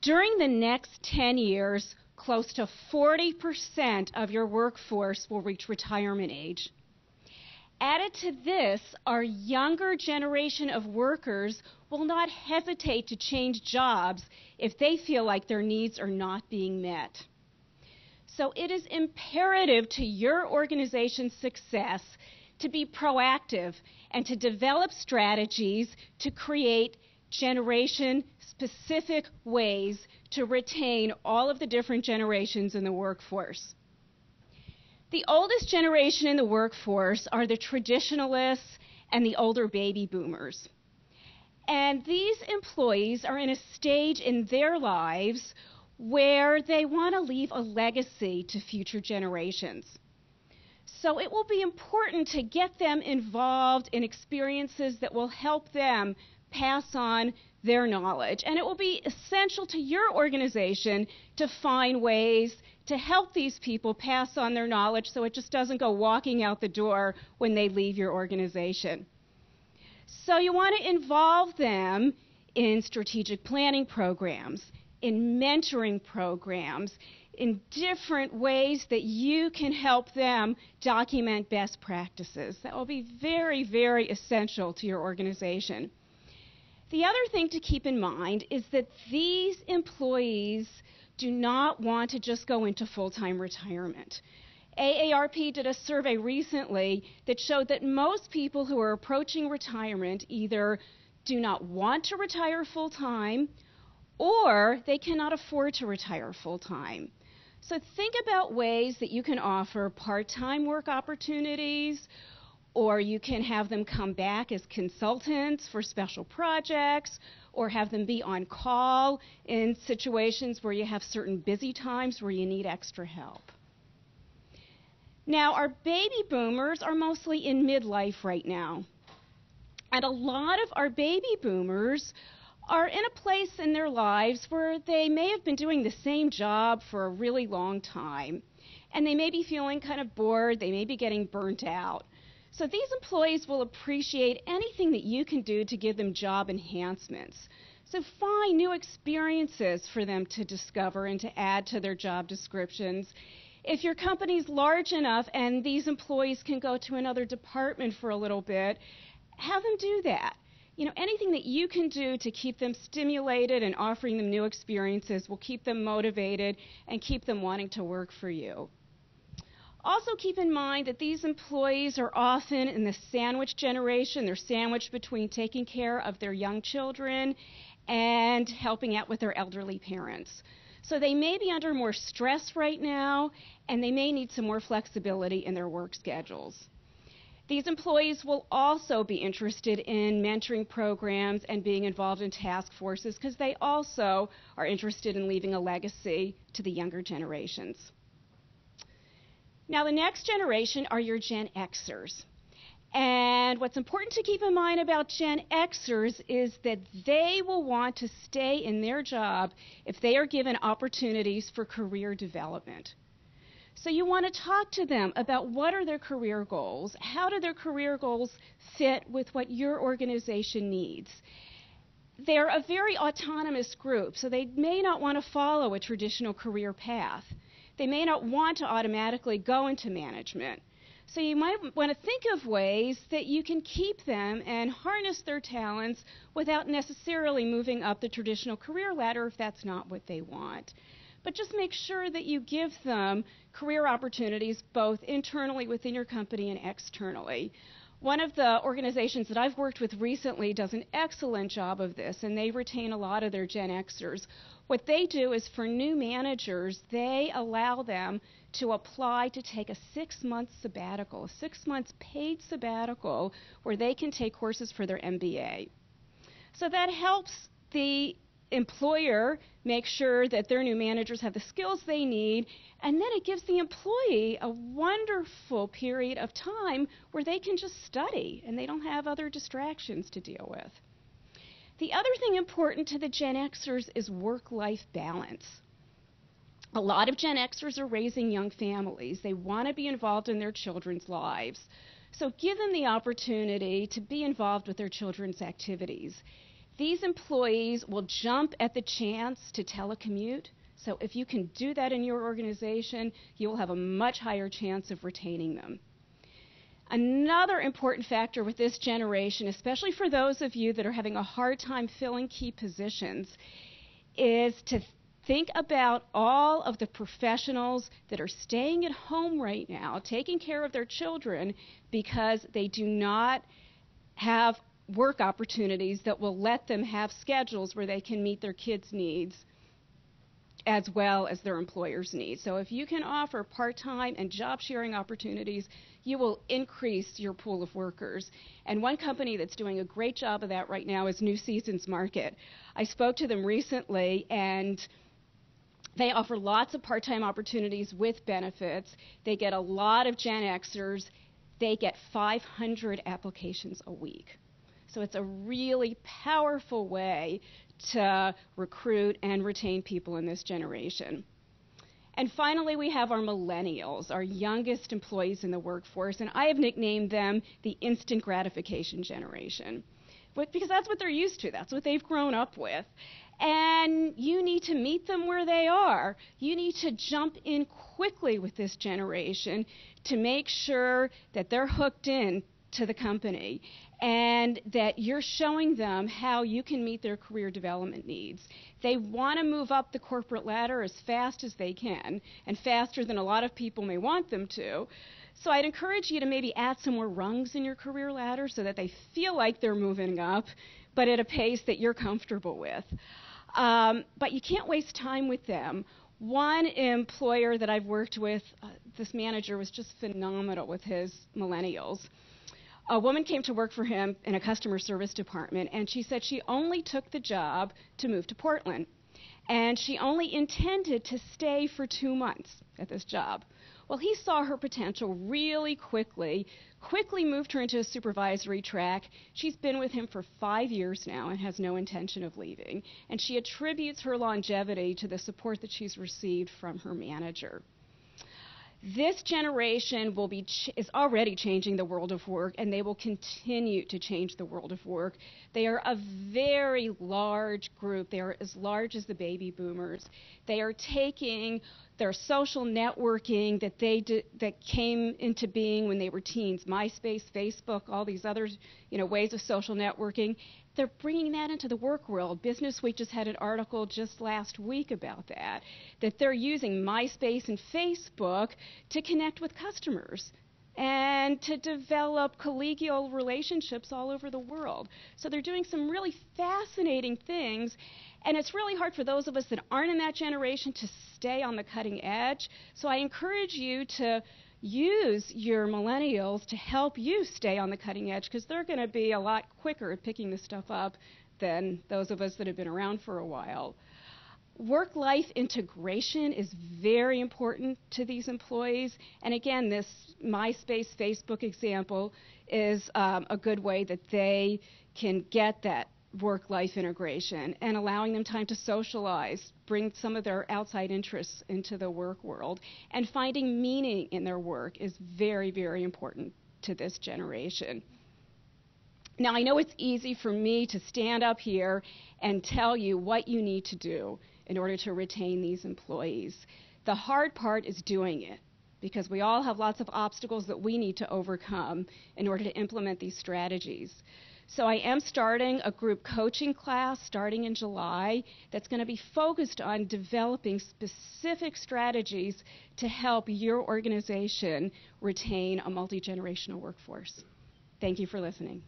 During the next 10 years, close to 40% of your workforce will reach retirement age. Added to this, our younger generation of workers will not hesitate to change jobs if they feel like their needs are not being met. So it is imperative to your organization's success to be proactive and to develop strategies to create generation-specific ways to retain all of the different generations in the workforce. The oldest generation in the workforce are the traditionalists and the older baby boomers. And these employees are in a stage in their lives where they want to leave a legacy to future generations. So it will be important to get them involved in experiences that will help them pass on their knowledge. And it will be essential to your organization to find ways to help these people pass on their knowledge so it just doesn't go walking out the door when they leave your organization. So you want to involve them in strategic planning programs, in mentoring programs, in different ways that you can help them document best practices. That will be very, very essential to your organization. The other thing to keep in mind is that these employees do not want to just go into full-time retirement. AARP did a survey recently that showed that most people who are approaching retirement either do not want to retire full-time or they cannot afford to retire full-time. So think about ways that you can offer part-time work opportunities, or you can have them come back as consultants for special projects, or have them be on call in situations where you have certain busy times where you need extra help. Now, our baby boomers are mostly in midlife right now. And a lot of our baby boomers are in a place in their lives where they may have been doing the same job for a really long time. And they may be feeling kind of bored, they may be getting burnt out. So these employees will appreciate anything that you can do to give them job enhancements. So find new experiences for them to discover and to add to their job descriptions. If your company's large enough and these employees can go to another department for a little bit, have them do that. You know, anything that you can do to keep them stimulated and offering them new experiences will keep them motivated and keep them wanting to work for you. Also keep in mind that these employees are often in the sandwich generation. They're sandwiched between taking care of their young children and helping out with their elderly parents. So they may be under more stress right now, and they may need some more flexibility in their work schedules. These employees will also be interested in mentoring programs and being involved in task forces because they also are interested in leaving a legacy to the younger generations. Now, the next generation are your Gen Xers. And what's important to keep in mind about Gen Xers is that they will want to stay in their job if they are given opportunities for career development. So you want to talk to them about what are their career goals, how do their career goals fit with what your organization needs. They're a very autonomous group, so they may not want to follow a traditional career path. They may not want to automatically go into management. So you might want to think of ways that you can keep them and harness their talents without necessarily moving up the traditional career ladder if that's not what they want. But just make sure that you give them career opportunities both internally within your company and externally. One of the organizations that I've worked with recently does an excellent job of this, and they retain a lot of their Gen Xers. What they do is for new managers, they allow them to apply to take a 6-month sabbatical, a 6 months paid sabbatical where they can take courses for their MBA. So that helps the employer make sure that their new managers have the skills they need, and then it gives the employee a wonderful period of time where they can just study and they don't have other distractions to deal with. The other thing important to the Gen Xers is work-life balance. A lot of Gen Xers are raising young families. They want to be involved in their children's lives. So give them the opportunity to be involved with their children's activities. These employees will jump at the chance to telecommute. So if you can do that in your organization, you will have a much higher chance of retaining them. Another important factor with this generation, especially for those of you that are having a hard time filling key positions, is to think about all of the professionals that are staying at home right now, taking care of their children because they do not have work opportunities that will let them have schedules where they can meet their kids' needs as well as their employer's needs. So if you can offer part-time and job-sharing opportunities, you will increase your pool of workers. And one company that's doing a great job of that right now is New Seasons Market. I spoke to them recently, and they offer lots of part-time opportunities with benefits. They get a lot of Gen Xers. They get 500 applications a week. So it's a really powerful way to recruit and retain people in this generation. And finally, we have our millennials, our youngest employees in the workforce, and I have nicknamed them the instant gratification generation, because that's what they're used to. That's what they've grown up with. And you need to meet them where they are. You need to jump in quickly with this generation to make sure that they're hooked in to the company and that you're showing them how you can meet their career development needs. They want to move up the corporate ladder as fast as they can, and faster than a lot of people may want them to. So I'd encourage you to maybe add some more rungs in your career ladder so that they feel like they're moving up, but at a pace that you're comfortable with. But you can't waste time with them. One employer that I've worked with, this manager was just phenomenal with his millennials. A woman came to work for him in a customer service department, and she said she only took the job to move to Portland. And she only intended to stay for 2 months at this job. Well, he saw her potential really quickly moved her into a supervisory track. She's been with him for 5 years now and has no intention of leaving. And she attributes her longevity to the support that she's received from her manager. This generation is already changing the world of work, and they will continue to change the world of work. They are a very large group. They are as large as the baby boomers. They are taking their social networking that came into being when they were teens, MySpace, Facebook, all these other ways of social networking. They're bringing that into the work world. Business Week just had an article just last week about that they're using MySpace and Facebook to connect with customers and to develop collegial relationships all over the world. So they're doing some really fascinating things, and it's really hard for those of us that aren't in that generation to stay on the cutting edge. So I encourage you to use your millennials to help you stay on the cutting edge, because they're going to be a lot quicker at picking this stuff up than those of us that have been around for a while. Work-life integration is very important to these employees. And again, this MySpace, Facebook example is a good way that they can get that work-life integration, and allowing them time to socialize, bring some of their outside interests into the work world, and finding meaning in their work is very, very important to this generation. Now, I know it's easy for me to stand up here and tell you what you need to do in order to retain these employees. The hard part is doing it, because we all have lots of obstacles that we need to overcome in order to implement these strategies. So I am starting a group coaching class starting in July that's going to be focused on developing specific strategies to help your organization retain a multi-generational workforce. Thank you for listening.